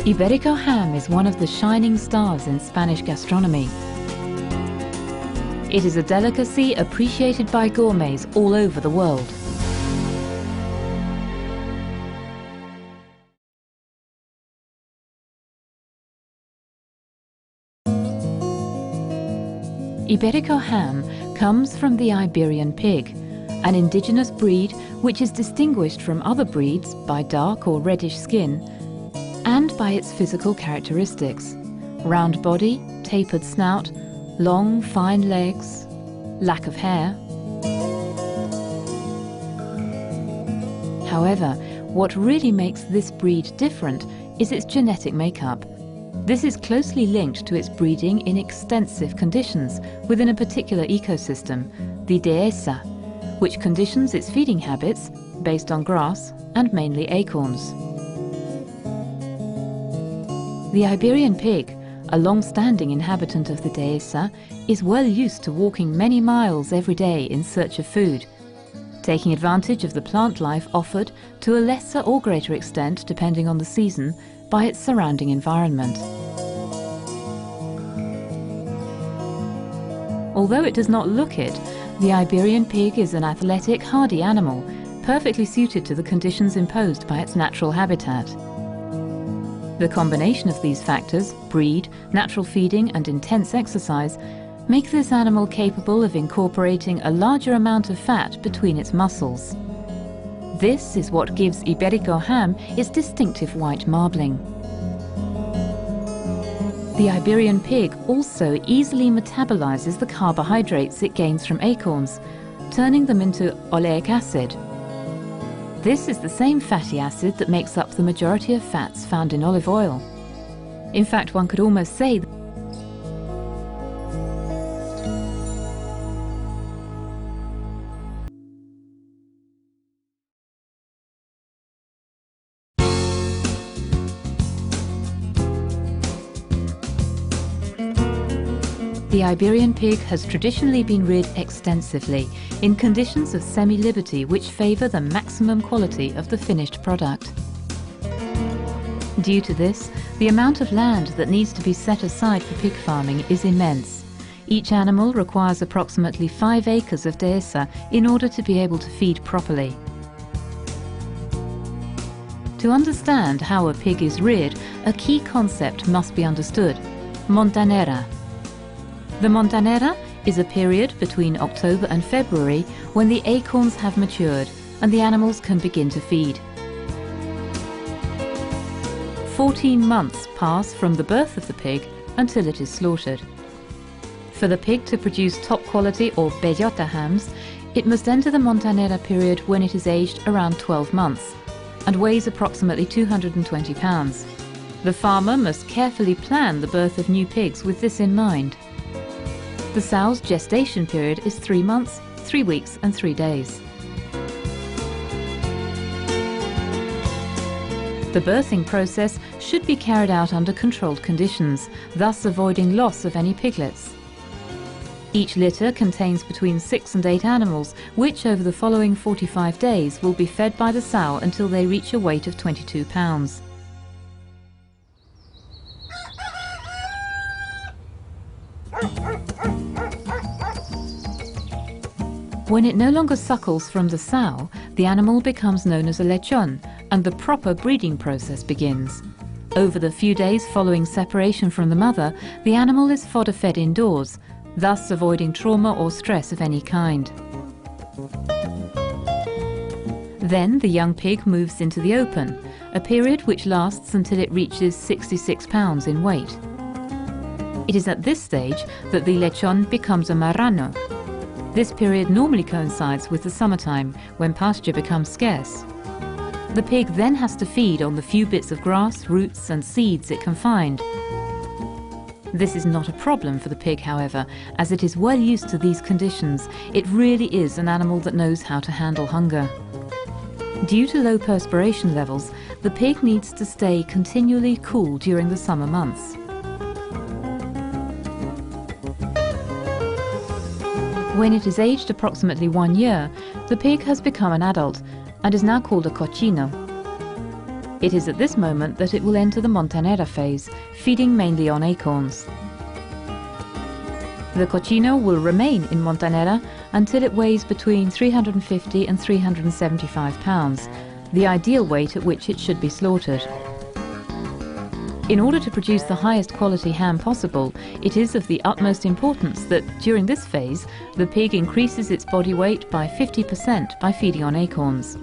Ibérico ham is one of the shining stars in Spanish gastronomy. It is a delicacy appreciated by gourmets all over the world. Ibérico ham comes from the Iberian pig, an indigenous breed which is distinguished from other breeds by dark or reddish skin and by its physical characteristics: round body, tapered snout, long fine legs, lack of hair. However, what really makes this breed different is its genetic makeup. This is closely linked to its breeding in extensive conditions within a particular ecosystem, the dehesa, which conditions its feeding habits based on grass and mainly acorns. The Iberian pig, a long-standing inhabitant of the dehesa, is well used to walking many miles every day in search of food, taking advantage of the plant life offered to a lesser or greater extent, depending on the season, by its surrounding environment. Although it does not look it, the Iberian pig is an athletic, hardy animal, perfectly suited to the conditions imposed by its natural habitat. The combination of these factors, breed, natural feeding and intense exercise, make this animal capable of incorporating a larger amount of fat between its muscles. This is what gives Ibérico ham its distinctive white marbling. The Iberian pig also easily metabolizes the carbohydrates it gains from acorns, turning them into oleic acid. This is the same fatty acid that makes up the majority of fats found in olive oil. In fact, one could almost say the Iberian pig has traditionally been reared extensively in conditions of semi-liberty which favour the maximum quality of the finished product. Due to this, the amount of land that needs to be set aside for pig farming is immense. Each animal requires approximately 5 acres of dehesa in order to be able to feed properly. To understand how a pig is reared, a key concept must be understood: montanera. The montanera is a period between October and February when the acorns have matured and the animals can begin to feed. 14 months pass from the birth of the pig until it is slaughtered. For the pig to produce top quality or bellota hams, it must enter the montanera period when it is aged around 12 months and weighs approximately 220 pounds. The farmer must carefully plan the birth of new pigs with this in mind. The sow's gestation period is 3 months, 3 weeks and 3 days. The birthing process should be carried out under controlled conditions, thus avoiding loss of any piglets. Each litter contains between 6 and 8 animals, which over the following 45 days will be fed by the sow until they reach a weight of 22 pounds. When it no longer suckles from the sow, the animal becomes known as a lechon, and the proper breeding process begins. Over the few days following separation from the mother, the animal is fodder-fed indoors, thus avoiding trauma or stress of any kind. Then the young pig moves into the open, a period which lasts until it reaches 66 pounds in weight. It is at this stage that the lechon becomes a marrano. This period normally coincides with the summertime, when pasture becomes scarce. The pig then has to feed on the few bits of grass, roots and seeds it can find. This is not a problem for the pig, however, as it is well used to these conditions. It really is an animal that knows how to handle hunger. Due to low perspiration levels, the pig needs to stay continually cool during the summer months. When it is aged approximately 1 year, the pig has become an adult and is now called a cochino. It is at this moment that it will enter the Montanera phase, feeding mainly on acorns. The cochino will remain in Montanera until it weighs between 350 and 375 pounds, the ideal weight at which it should be slaughtered. In order to produce the highest quality ham possible, it is of the utmost importance that during this phase the pig increases its body weight by 50% by feeding on acorns.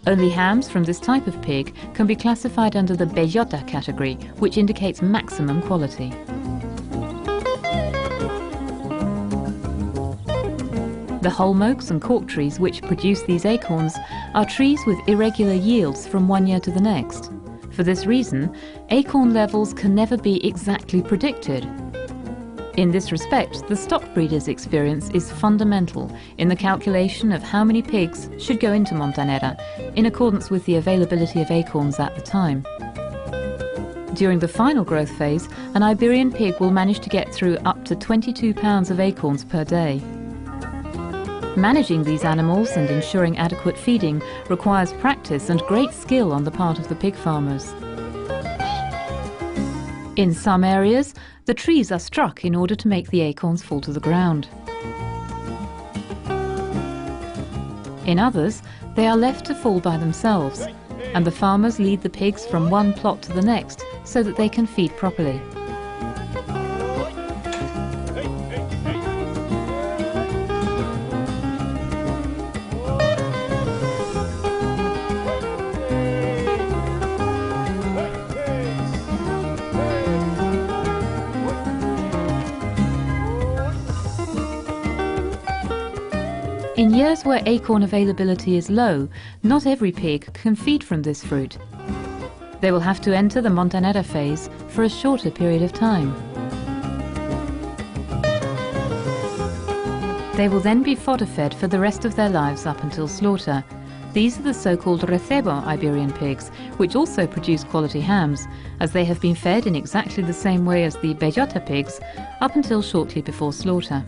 Only hams from this type of pig can be classified under the bellota category, which indicates maximum quality. The holm oaks and cork trees which produce these acorns are trees with irregular yields from one year to the next. For this reason, acorn levels can never be exactly predicted. In this respect, the stock breeder's experience is fundamental in the calculation of how many pigs should go into Montanera, in accordance with the availability of acorns at the time. During the final growth phase, an Iberian pig will manage to get through up to 22 pounds of acorns per day. Managing these animals and ensuring adequate feeding requires practice and great skill on the part of the pig farmers. In some areas, the trees are struck in order to make the acorns fall to the ground. In others, they are left to fall by themselves, and the farmers lead the pigs from one plot to the next so that they can feed properly. In years where acorn availability is low, not every pig can feed from this fruit. They will have to enter the Montanera phase for a shorter period of time. They will then be fodder-fed for the rest of their lives up until slaughter. These are the so-called recebo Iberian pigs, which also produce quality hams, as they have been fed in exactly the same way as the bellota pigs up until shortly before slaughter.